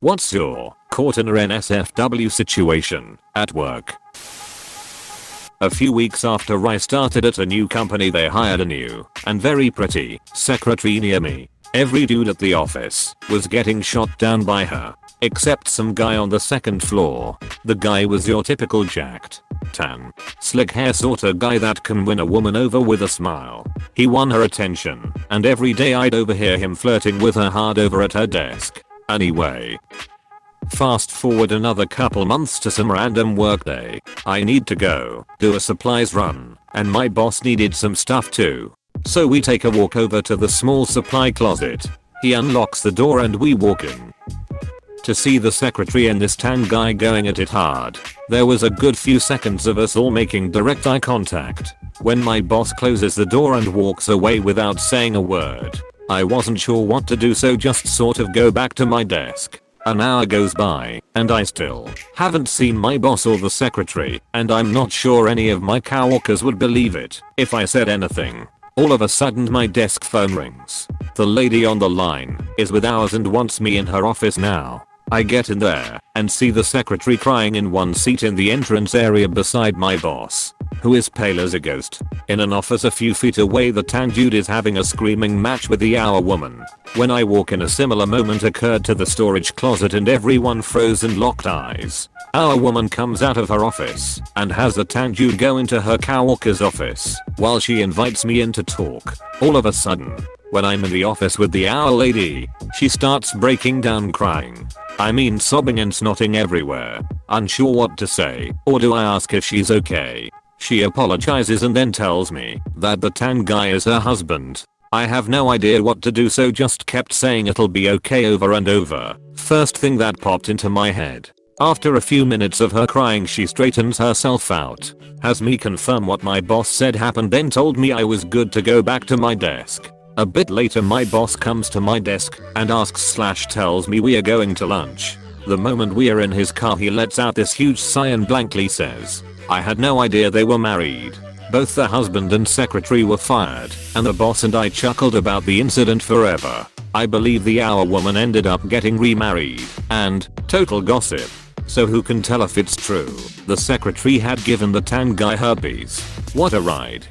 What's your caught in a NSFW situation at work? A few weeks after I started at a new company, they hired a new and very pretty secretary near me. Every dude at the office was getting shot down by her, except some guy on the second floor. The guy was your typical jacked, tan, slick hair sorta guy that can win a woman over with a smile. He won her attention, and every day I'd overhear him flirting with her hard over at her desk. Anyway, fast forward another couple months to some random work day. I need to go do a supplies run, and my boss needed some stuff too. So we take a walk over to the small supply closet. He unlocks the door and we walk in to see the secretary and this tan guy going at it hard. There was a good few seconds of us all making direct eye contact when my boss closes the door and walks away without saying a word. I wasn't sure what to do, so just sort of go back to my desk. An hour goes by, and I still haven't seen my boss or the secretary, and I'm not sure any of my coworkers would believe it if I said anything. All of a sudden my desk phone rings. The lady on the line is with ours and wants me in her office now. I get in there and see the secretary crying in one seat in the entrance area beside my boss, who is pale as a ghost. In an office a few feet away, the tan dude is having a screaming match with the our woman. When I walk in, a similar moment occurred to the storage closet and everyone froze and locked eyes. Our woman comes out of her office and has the tan dude go into her coworker's office while she invites me in to talk. All of a sudden, when I'm in the office with the our lady, she starts breaking down crying. I mean sobbing and snotting everywhere. Unsure what to say, or do I ask if she's okay? She apologizes and then tells me that the tan guy is her husband. I have no idea what to do, so just kept saying it'll be okay over and over. First thing that popped into my head. After a few minutes of her crying, she straightens herself out, has me confirm what my boss said happened, then told me I was good to go back to my desk. A bit later my boss comes to my desk and asks/tells me we are going to lunch. The moment we are in his car, he lets out this huge sigh and blankly says, "I had no idea they were married." Both the husband and secretary were fired, and the boss and I chuckled about the incident forever. I believe the our woman ended up getting remarried, and total gossip, so who can tell if it's true. The secretary had given the tan guy herpes. What a ride.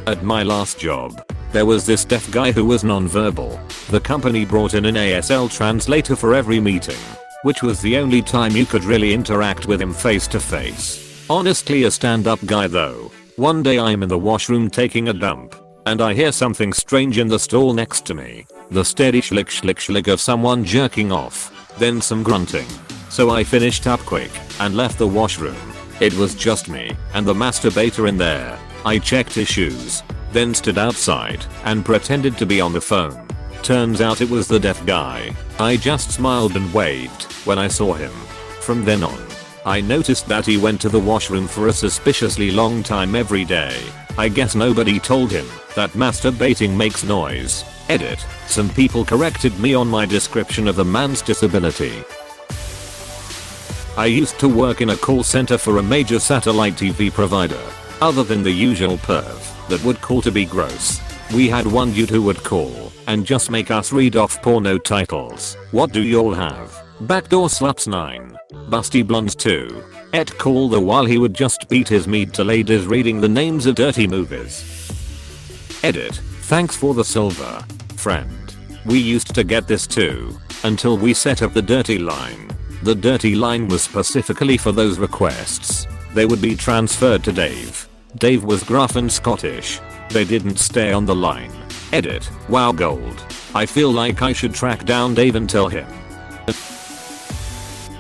At my last job, there was this deaf guy who was non-verbal. The company brought in an ASL translator for every meeting, which was the only time you could really interact with him face to face. Honestly a stand-up guy though. One day I'm in the washroom taking a dump, and I hear something strange in the stall next to me. The steady schlick schlick schlick of someone jerking off, then some grunting. So I finished up quick and left the washroom. It was just me and the masturbator in there. I checked his shoes, then stood outside and pretended to be on the phone. Turns out it was the deaf guy. I just smiled and waved when I saw him. From then on, I noticed that he went to the washroom for a suspiciously long time every day. I guess nobody told him that masturbating makes noise. Edit. Some people corrected me on my description of the man's disability. I used to work in a call center for a major satellite TV provider. Other than the usual perv that would call to be gross, we had one dude who would call and just make us read off porno titles. What do y'all have? Backdoor sluts 9. Busty blondes 2. Et call the while he would just beat his meat to ladies reading the names of dirty movies. Edit. Thanks for the silver, friend. We used to get this too, until we set up the dirty line. The dirty line was specifically for those requests. They would be transferred to Dave. Dave was gruff and Scottish. They didn't stay on the line. Edit. Wow gold. I feel like I should track down Dave and tell him.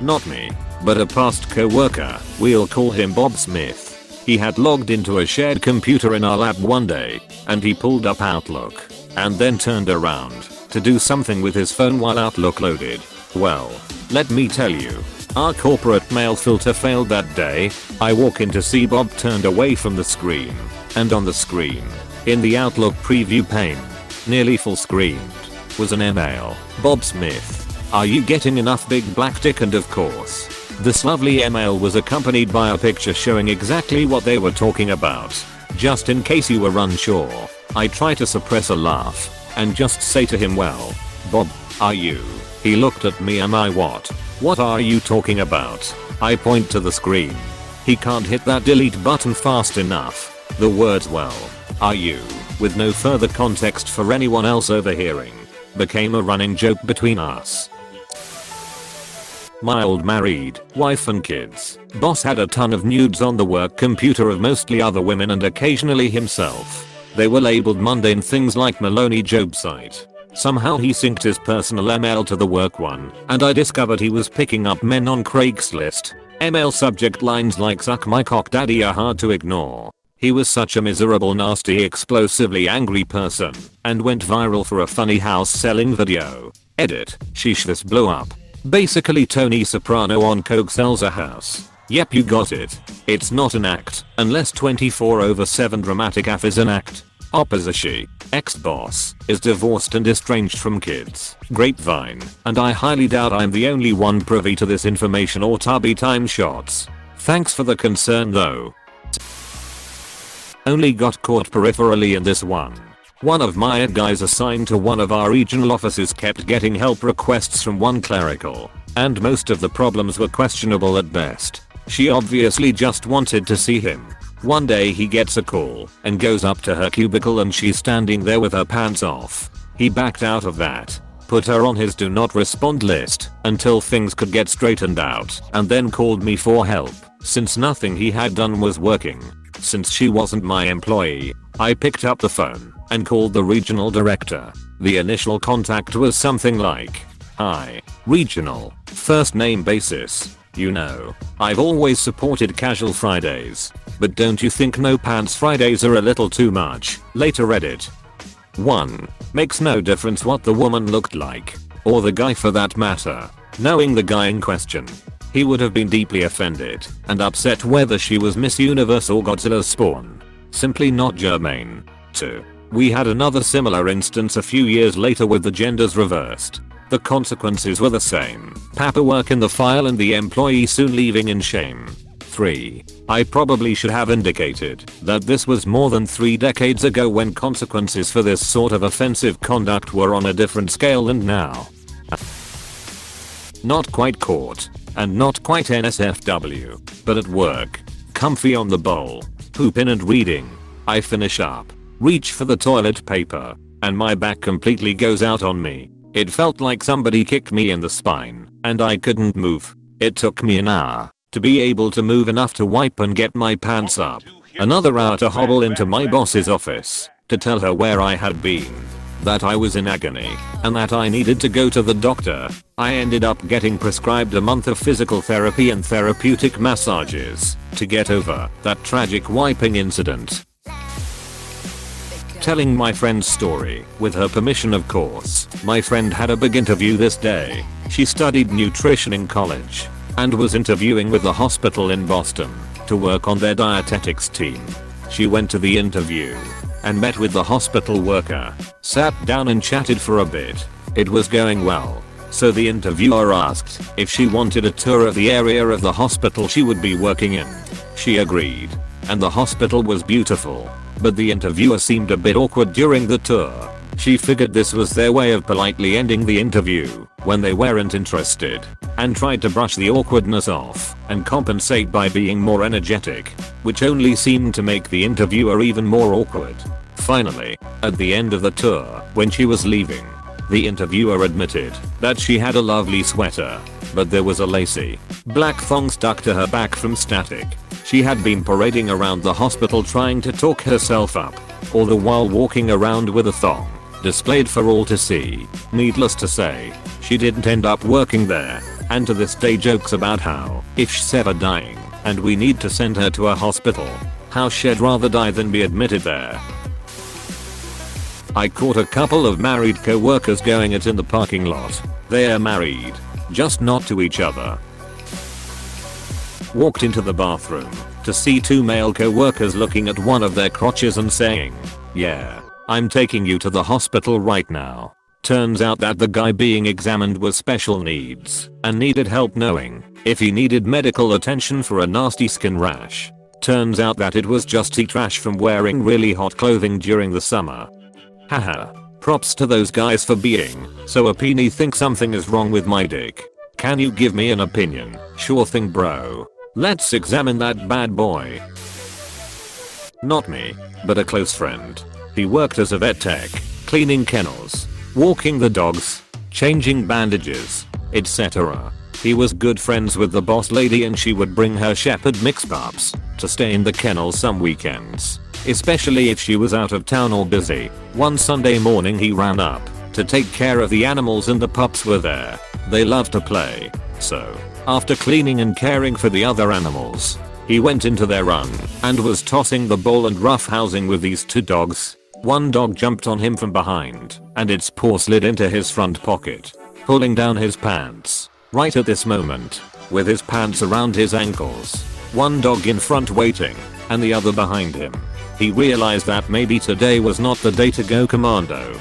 Not me, but a past co-worker. We'll call him Bob Smith. He had logged into a shared computer in our lab one day, and he pulled up Outlook, and then turned around to do something with his phone while Outlook loaded. Well, let me tell you, our corporate mail filter failed that day. I walk in to see Bob turned away from the screen, and on the screen, in the Outlook preview pane, nearly full screened, was an email. Bob Smith, are you getting enough big black dick? And of course, this lovely email was accompanied by a picture showing exactly what they were talking about. Just in case you were unsure, I try to suppress a laugh and just say to him, well, Bob, are you He looked at me. Am I what? What are you talking about? I point to the screen. He can't hit that delete button fast enough. The words well, are you, with no further context for anyone else overhearing, became a running joke between us. My old married, wife and kids, boss had a ton of nudes on the work computer of mostly other women and occasionally himself. They were labeled mundane things like Maloney Job site. Somehow he synced his personal ML to the work one, and I discovered he was picking up men on Craigslist. ML subject lines like "suck my cock daddy" are hard to ignore. He was such a miserable, nasty, explosively angry person, and went viral for a funny house selling video. Edit. Sheesh, this blew up. Basically Tony Soprano on coke sells a house. Yep, you got it. It's not an act, unless 24/7 dramatic AF is an act. Opposition. Ex-boss is divorced and estranged from kids. Grapevine. And I highly doubt I'm the only one privy to this information or tubby time shots. Thanks for the concern though. Only got caught peripherally in this one. One of my guys assigned to one of our regional offices kept getting help requests from one clerical, and most of the problems were questionable at best. She obviously just wanted to see him. One day he gets a call and goes up to her cubicle and she's standing there with her pants off. He backed out of that, put her on his do not respond list until things could get straightened out, and then called me for help since nothing he had done was working. Since she wasn't my employee, I picked up the phone and called the regional director. The initial contact was something like, "Hi, regional, first name basis. You know, I've always supported casual Fridays, but don't you think no pants Fridays are a little too much?" Later Reddit. 1. Makes no difference what the woman looked like, or the guy for that matter. Knowing the guy in question, he would have been deeply offended and upset whether she was Miss Universe or Godzilla's spawn. Simply not germane. 2. We had another similar instance a few years later with the genders reversed. The consequences were the same. Paperwork in the file and the employee soon leaving in shame. 3. I probably should have indicated that this was more than 3 decades ago when consequences for this sort of offensive conduct were on a different scale than now. Not quite caught, and not quite NSFW, but at work. Comfy on the bowl, pooping and reading. I finish up, reach for the toilet paper, and my back completely goes out on me. It felt like somebody kicked me in the spine, and I couldn't move. It took me an hour to be able to move enough to wipe and get my pants up. Another hour to hobble into my boss's office to tell her where I had been, that I was in agony, and that I needed to go to the doctor. I ended up getting prescribed a month of physical therapy and therapeutic massages to get over that tragic wiping incident. Telling my friend's story, with her permission of course. My friend had a big interview this day. She studied nutrition in college and was interviewing with the hospital in Boston to work on their dietetics team. She went to the interview and met with the hospital worker, sat down and chatted for a bit. It was going well, so the interviewer asked if she wanted a tour of the area of the hospital she would be working in. She agreed, and the hospital was beautiful, but the interviewer seemed a bit awkward during the tour. She figured this was their way of politely ending the interview when they weren't interested, and tried to brush the awkwardness off and compensate by being more energetic, which only seemed to make the interviewer even more awkward. Finally, at the end of the tour, when she was leaving, the interviewer admitted that she had a lovely sweater, but there was a lacy black thong stuck to her back from static. She had been parading around the hospital trying to talk herself up, all the while walking around with a thong displayed for all to see. Needless to say, she didn't end up working there, and to this day jokes about how, if she's ever dying, and we need to send her to a hospital, how she'd rather die than be admitted there. I caught a couple of married co-workers going it in the parking lot. They're married, just not to each other. Walked into the bathroom to see 2 male co-workers looking at one of their crotches and saying, "Yeah, I'm taking you to the hospital right now." Turns out that the guy being examined was special needs and needed help knowing if he needed medical attention for a nasty skin rash. Turns out that it was just heat rash from wearing really hot clothing during the summer. Haha. Props to those guys for being so opiny. Think something is wrong with my dick. Can you give me an opinion? Sure thing bro. Let's examine that bad boy. Not me, but a close friend. He worked as a vet tech, cleaning kennels, walking the dogs, changing bandages, etc. He was good friends with the boss lady and she would bring her shepherd mix pups to stay in the kennel some weekends, especially if she was out of town or busy. One Sunday morning he ran up to take care of the animals and the pups were there. They loved to play. So, after cleaning and caring for the other animals, he went into their run and was tossing the ball and roughhousing with these two dogs. One dog jumped on him from behind and its paw slid into his front pocket, pulling down his pants. Right at this moment, with his pants around his ankles, one dog in front waiting and the other behind him, he realized that maybe today was not the day to go commando.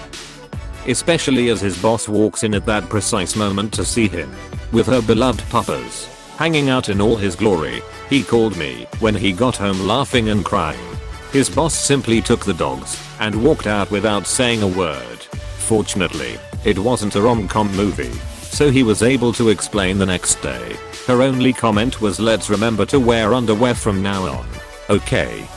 Especially as his boss walks in at that precise moment to see him with her beloved puppas hanging out in all his glory. He called me when he got home laughing and crying. His boss simply took the dogs and walked out without saying a word. Fortunately, it wasn't a rom-com movie, so he was able to explain the next day. Her only comment was, let's remember to wear underwear from now on. Okay.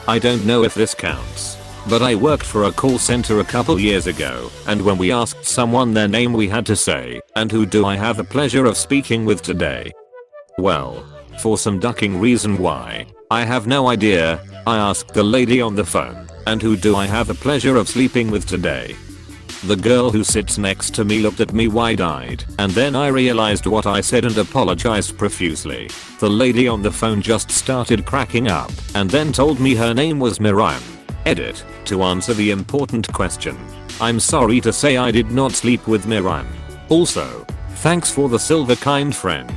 I don't know if this counts, but I worked for a call center a couple years ago, and when we asked someone their name we had to say, and who do I have the pleasure of speaking with today? Well, for some ducking reason why, I have no idea, I asked the lady on the phone, and who do I have the pleasure of sleeping with today? The girl who sits next to me looked at me wide-eyed, and then I realized what I said and apologized profusely. The lady on the phone just started cracking up, and then told me her name was Miran. Edit. To answer the important question, I'm sorry to say I did not sleep with Miran. Also, thanks for the silver kind friend.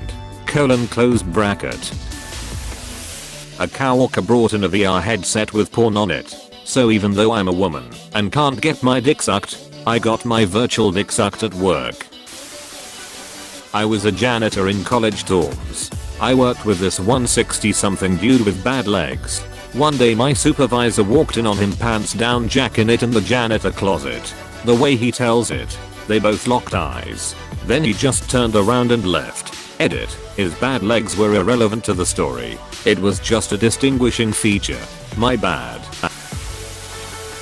Close bracket. A coworker brought in a VR headset with porn on it. So even though I'm a woman and can't get my dick sucked, I got my virtual dick sucked at work. I was a janitor in college dorms. I worked with this 160 something dude with bad legs. One day my supervisor walked in on him pants down jacking it in the janitor closet. The way he tells it, they both locked eyes. Then he just turned around and left. Edit. His bad legs were irrelevant to the story. It was just a distinguishing feature. My bad.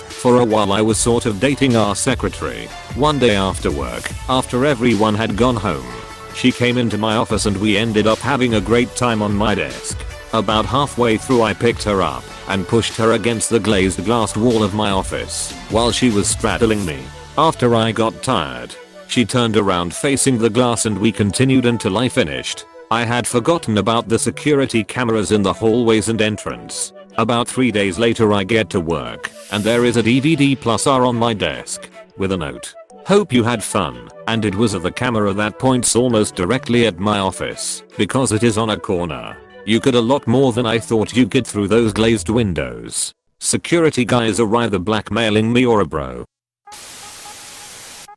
For a while I was sort of dating our secretary. One day after work, after everyone had gone home, she came into my office and we ended up having a great time on my desk. About halfway through I picked her up and pushed her against the glazed glass wall of my office while she was straddling me. After I got tired, she turned around facing the glass and we continued until I finished. I had forgotten about the security cameras in the hallways and entrance. About 3 days later I get to work, and there is a DVD plus R on my desk, with a note. Hope you had fun, and it was of the camera that points almost directly at my office, because it is on a corner. You could a lot more than I thought you could through those glazed windows. Security guys are either blackmailing me or a bro.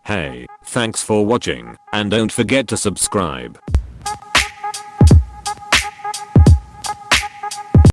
Hey, thanks for watching, and don't forget to subscribe.